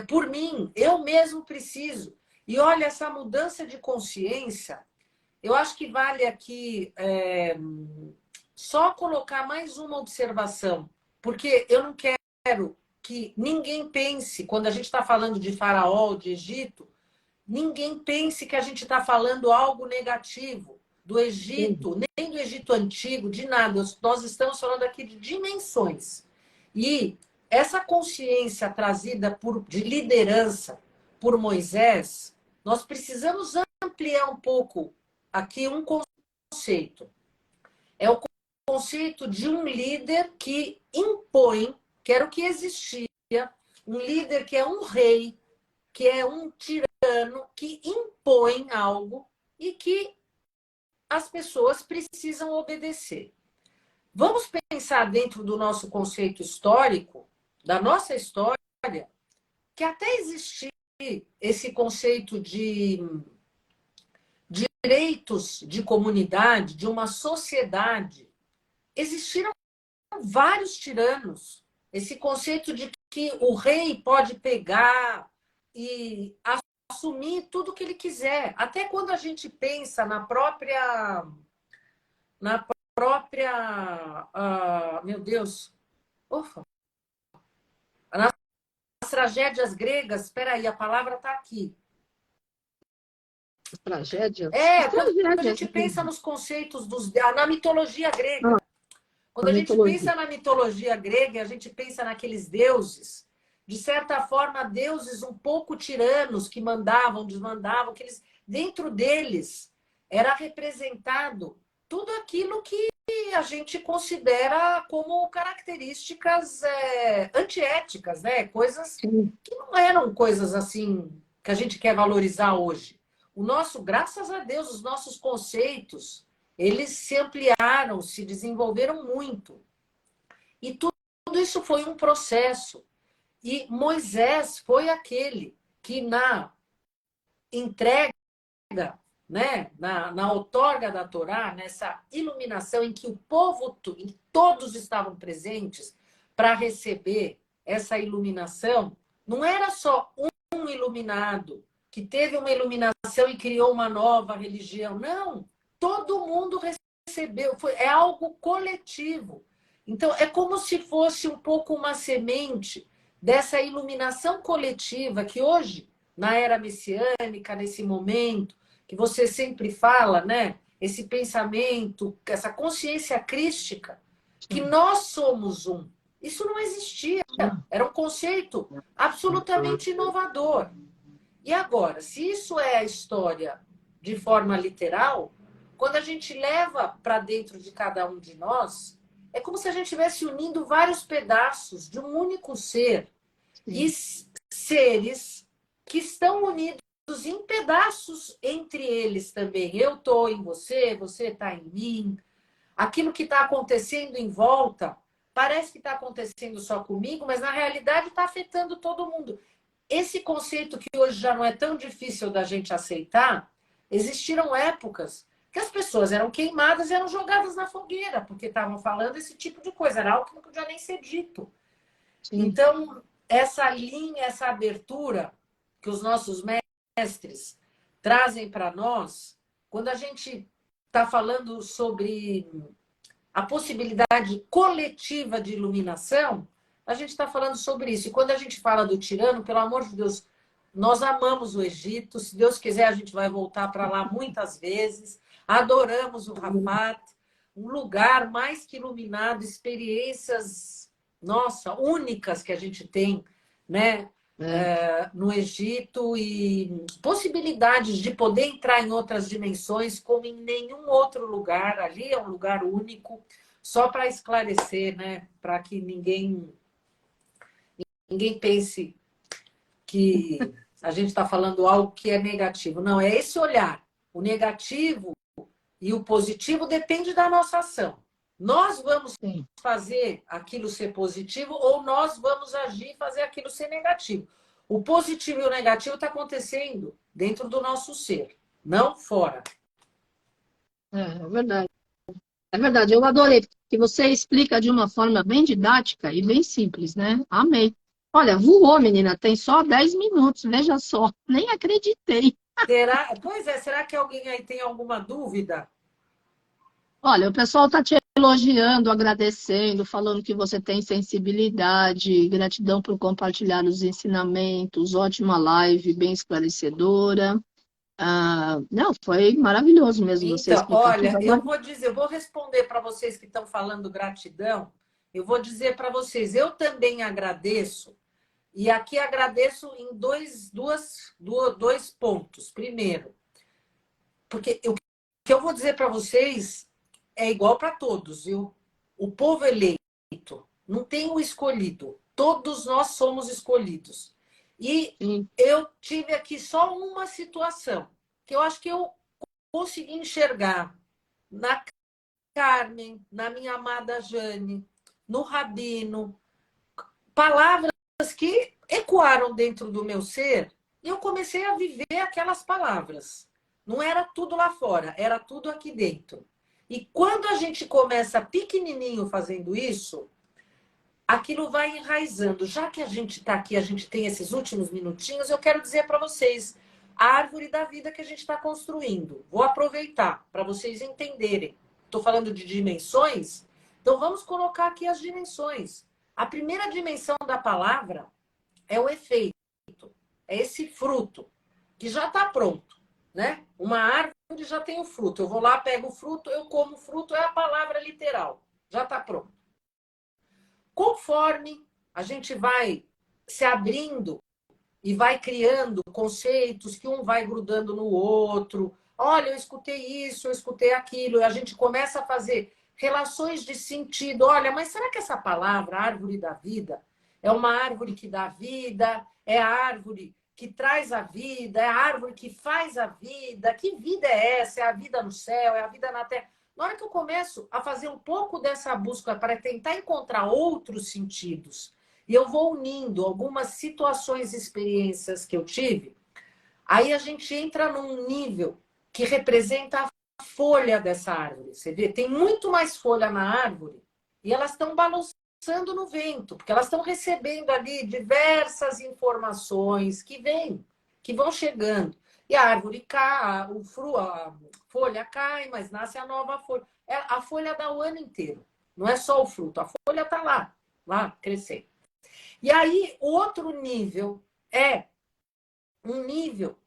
por mim, eu mesmo preciso. E olha, essa mudança de consciência, eu acho que vale aqui só colocar mais uma observação, porque eu não quero que ninguém pense, quando a gente está falando de Faraó, de Egito, ninguém pense que a gente está falando algo negativo do Sim. Egito, nem do Egito antigo, de nada. Nós estamos falando aqui de dimensões. E essa consciência trazida de liderança por Moisés, nós precisamos ampliar um pouco aqui um conceito. É o conceito de um líder que impõe, que era o que existia, um líder que é um rei, que é um tirano, que impõe algo e que as pessoas precisam obedecer. Vamos pensar dentro do nosso conceito histórico, da nossa história, que até existir esse conceito de direitos de comunidade, de uma sociedade, existiram vários tiranos. Esse conceito de que o rei pode pegar e assumir tudo que ele quiser. Até quando a gente pensa na própria, meu Deus, ufa, nas tragédias gregas, espera aí, a palavra está aqui. As tragédias? As É, quando a tragédias. gente pensa nos conceitos na mitologia Ah, grega. Quando a a gente mitologia. pensa na mitologia grega, a gente pensa naqueles deuses, de certa forma, deuses um pouco tiranos que mandavam, desmandavam, que eles, dentro deles era representado tudo aquilo que a gente considera como características antiéticas, né? Coisas Sim. que não eram coisas assim que a gente quer valorizar hoje. Graças a Deus, os nossos conceitos, eles se ampliaram, se desenvolveram muito. E tudo isso foi um processo. E Moisés foi aquele que na entrega, né, na outorga da Torá, nessa iluminação em que o povo, em todos estavam presentes para receber essa iluminação, não era só um iluminado que teve uma iluminação e criou uma nova religião. Não, todo mundo recebeu, é algo coletivo. Então, é como se fosse um pouco uma semente dessa iluminação coletiva que hoje, na era messiânica, nesse momento, que você sempre fala, né? Esse pensamento, essa consciência crística, que nós somos um. Isso não existia. Era um conceito absolutamente inovador. E agora, se isso é a história de forma literal, quando a gente leva para dentro de cada um de nós, é como se a gente estivesse unindo vários pedaços de um único ser. E seres que estão unidos em pedaços entre eles também. Eu estou em você, você está em mim. Aquilo que está acontecendo em volta parece que está acontecendo só comigo, mas na realidade está afetando todo mundo. Esse conceito que hoje já não é tão difícil da gente aceitar, existiram épocas que as pessoas eram queimadas e eram jogadas na fogueira, porque estavam falando esse tipo de coisa, era algo que não podia nem ser dito. Sim. Então, essa linha, essa abertura que os nossos mestres trazem para nós, quando a gente está falando sobre a possibilidade coletiva de iluminação, a gente está falando sobre isso. E quando a gente fala do tirano, pelo amor de Deus, nós amamos o Egito. Se Deus quiser, a gente vai voltar para lá muitas vezes. Adoramos o Rafat, um lugar mais que iluminado, experiências, nossa, únicas que a gente tem, né? No Egito, e possibilidades de poder entrar em outras dimensões como em nenhum outro lugar. Ali é um lugar único, só para esclarecer, né? Para que ninguém pense que a gente está falando algo que é negativo. Não, é esse olhar. O negativo e o positivo depende da nossa ação. Nós vamos fazer aquilo ser positivo ou nós vamos agir e fazer aquilo ser negativo. O positivo e o negativo está acontecendo dentro do nosso ser, não fora. É verdade. É verdade, eu adorei, que você explica de uma forma bem didática e bem simples, né? Amei. Olha, voou, menina, tem só 10 minutos, veja só, nem acreditei. Será? Pois é, será que alguém aí tem alguma dúvida? Olha, o pessoal está te elogiando, agradecendo, falando que você tem sensibilidade, gratidão por compartilhar os ensinamentos, ótima live, bem esclarecedora. Não, foi maravilhoso mesmo você Então, explicar olha, tudo eu agora. vou dizer, eu vou responder para vocês que estão falando gratidão, eu vou dizer para vocês, eu também agradeço, e aqui agradeço em dois pontos. Primeiro, porque o que eu vou dizer para vocês é igual para todos, viu? O povo eleito não tem o escolhido. Todos nós somos escolhidos. E eu tive aqui só uma situação que eu acho que eu consegui enxergar na Carmen, na minha amada Jane, no Rabino, palavras que ecoaram dentro do meu ser e eu comecei a viver aquelas palavras. Não era tudo lá fora, era tudo aqui dentro. E quando a gente começa pequenininho fazendo isso, aquilo vai enraizando. Já que a gente está aqui, a gente tem esses últimos minutinhos, eu quero dizer para vocês a árvore da vida que a gente está construindo. Vou aproveitar para vocês entenderem. Estou falando de dimensões, então vamos colocar aqui as dimensões. A primeira dimensão da palavra é o efeito, é esse fruto que já está pronto, né? Uma árvore já tem o fruto. Eu vou lá, pego o fruto, eu como o fruto, é a palavra literal. Já está pronto. Conforme a gente vai se abrindo e vai criando conceitos que um vai grudando no outro. Olha, eu escutei isso, eu escutei aquilo. E a gente começa a fazer relações de sentido. Olha, mas será que essa palavra, árvore da vida, é uma árvore que dá vida? É a árvore que traz a vida, é a árvore que faz a vida. Que vida é essa? É a vida no céu, é a vida na terra. Na hora que eu começo a fazer um pouco dessa busca para tentar encontrar outros sentidos, e eu vou unindo algumas situações e experiências que eu tive, aí a gente entra num nível que representa a folha dessa árvore. Você vê, tem muito mais folha na árvore e elas estão balançando no vento, porque elas estão recebendo ali diversas informações que vêm, que vão chegando. E a árvore cai, a folha cai, mas nasce a nova folha. A folha dá o ano inteiro, não é só o fruto, a folha está lá, crescendo. E aí, o outro nível é um nível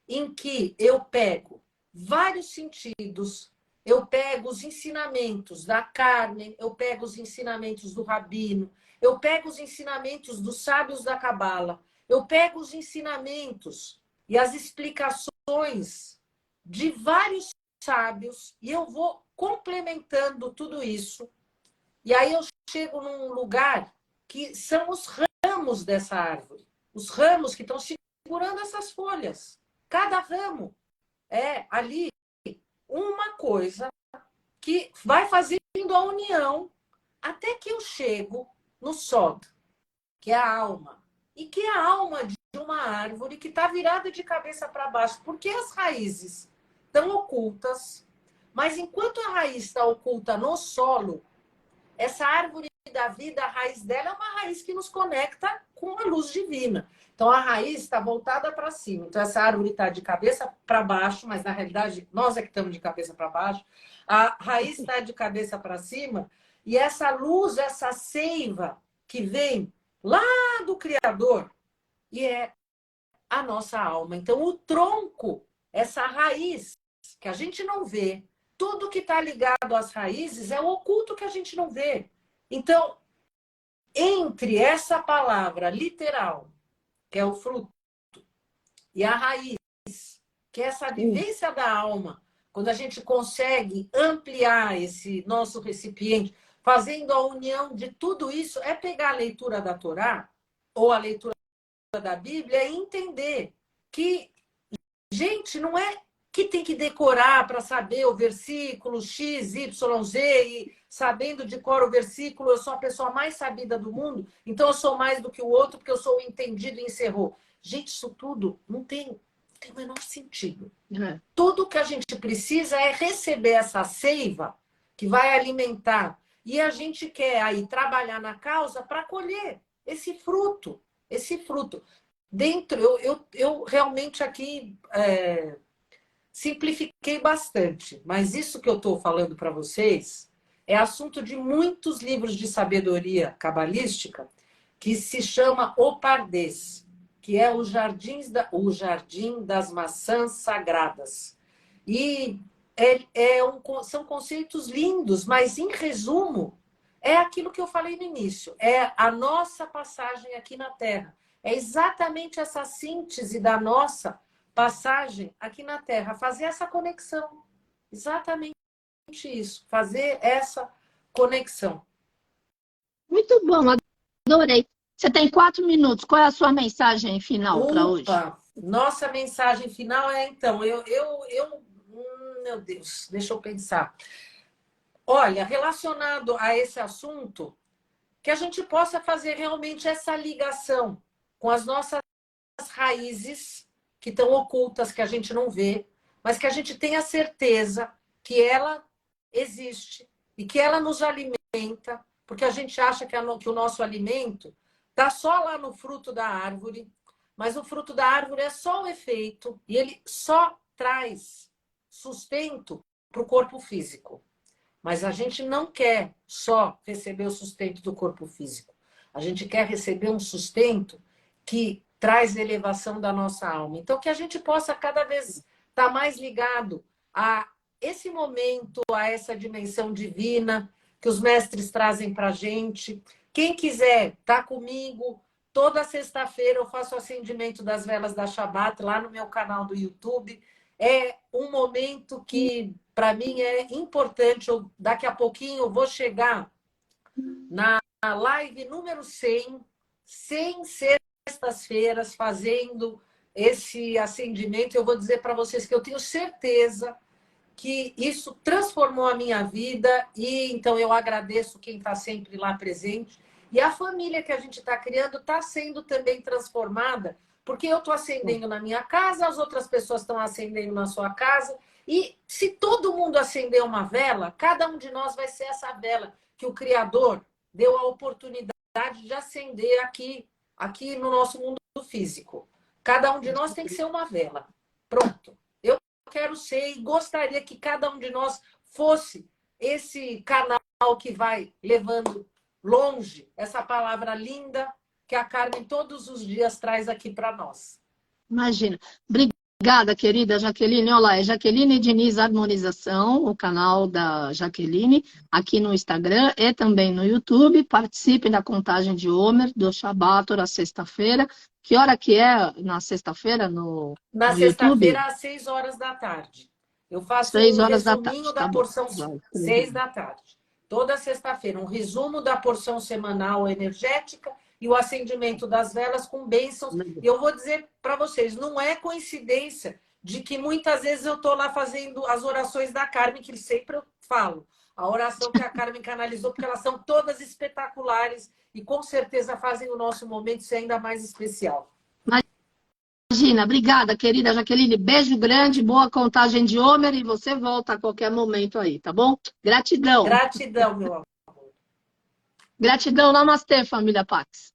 em que eu pego vários sentidos, eu pego os ensinamentos da Carmen, eu pego os ensinamentos do Rabino, eu pego os ensinamentos dos sábios da Cabala, eu pego os ensinamentos e as explicações de vários sábios e eu vou complementando tudo isso. E aí eu chego num lugar que são os ramos dessa árvore, os ramos que estão segurando essas folhas. Cada ramo é ali uma coisa que vai fazendo a união até que eu chego no sod, que é a alma. E que é a alma de uma árvore que está virada de cabeça para baixo, porque as raízes estão ocultas, mas enquanto a raiz está oculta no solo, essa árvore da vida, a raiz dela é uma raiz que nos conecta com a luz divina. Então, a raiz está voltada para cima. Então, essa árvore está de cabeça para baixo, mas, na realidade, nós é que estamos de cabeça para baixo. A raiz está de cabeça para cima. E essa luz, essa seiva que vem lá do Criador, e é a nossa alma. Então, o tronco, essa raiz que a gente não vê, tudo que está ligado às raízes é o oculto que a gente não vê. Então, entre essa palavra literal, que é o fruto, e a raiz, que é essa vivência da alma, quando a gente consegue ampliar esse nosso recipiente, fazendo a união de tudo isso, é pegar a leitura da Torá ou a leitura da Bíblia e entender que, gente, não é que tem que decorar para saber o versículo X, Y, Z, e sabendo de cor o versículo, eu sou a pessoa mais sabida do mundo, então eu sou mais do que o outro, porque eu sou o entendido e encerrou. Gente, isso tudo não tem o menor sentido. Tudo que a gente precisa é receber essa seiva que vai alimentar. E a gente quer aí trabalhar na causa para colher esse fruto. Esse fruto. Dentro, eu realmente aqui simplifiquei bastante, mas isso que eu estou falando para vocês é assunto de muitos livros de sabedoria cabalística que se chama O Pardês, que é o Jardim das Maçãs Sagradas. E são conceitos lindos, mas, em resumo, é aquilo que eu falei no início, é a nossa passagem aqui na Terra. É exatamente essa síntese da nossa passagem aqui na Terra, fazer essa conexão. Exatamente isso, fazer essa conexão. Muito bom, adorei. Você tem 4 minutos. Qual é a sua mensagem final para hoje? Nossa mensagem final é, então, meu Deus, deixa eu pensar. Olha, relacionado a esse assunto, que a gente possa fazer realmente essa ligação com as nossas raízes que estão ocultas, que a gente não vê, mas que a gente tenha certeza que ela existe e que ela nos alimenta, porque a gente acha que o nosso alimento está só lá no fruto da árvore, mas o fruto da árvore é só o efeito e ele só traz sustento para o corpo físico. Mas a gente não quer só receber o sustento do corpo físico. A gente quer receber um sustento que traz elevação da nossa alma. Então, que a gente possa cada vez estar mais ligado a esse momento, a essa dimensão divina que os mestres trazem para a gente. Quem quiser estar comigo, toda sexta-feira eu faço o acendimento das velas da Shabbat lá no meu canal do YouTube. É um momento que, para mim, é importante. Daqui a pouquinho eu vou chegar na live número 100, sem ser sextas-feiras fazendo esse acendimento. Eu vou dizer para vocês que eu tenho certeza que isso transformou a minha vida e então eu agradeço quem está sempre lá presente. E a família que a gente está criando está sendo também transformada, porque eu estou acendendo na minha casa, as outras pessoas estão acendendo na sua casa. E se todo mundo acender uma vela, cada um de nós vai ser essa vela que o Criador deu a oportunidade de acender aqui no nosso mundo físico. Cada um de nós tem que ser uma vela. Pronto. Eu quero ser e gostaria que cada um de nós fosse esse canal que vai levando longe essa palavra linda que a Carmen todos os dias traz aqui para nós. Imagina. Obrigada, querida Jaqueline. Olha lá, é Jaqueline Diniz Harmonização, o canal da Jaqueline, aqui no Instagram e também no YouTube. Participem da contagem de Homer, do Shabbat, na sexta-feira. Que hora que é na sexta-feira no Na YouTube? sexta-feira, às 6 horas da tarde. Eu faço 6 um horas da resuminho tarde. da Tá porção bom. 6 da tarde. Toda sexta-feira, um resumo da porção semanal energética e o acendimento das velas com bênçãos. E eu vou dizer para vocês, não é coincidência de que muitas vezes eu estou lá fazendo as orações da Carmen, que sempre eu falo. A oração que a Carmen canalizou, porque elas são todas espetaculares e com certeza fazem o nosso momento ser ainda mais especial. Imagina, obrigada, querida Jaqueline. Beijo grande, boa contagem de Homer e você volta a qualquer momento aí, tá bom? Gratidão. Gratidão, meu amor. Gratidão, namastê, família Pax.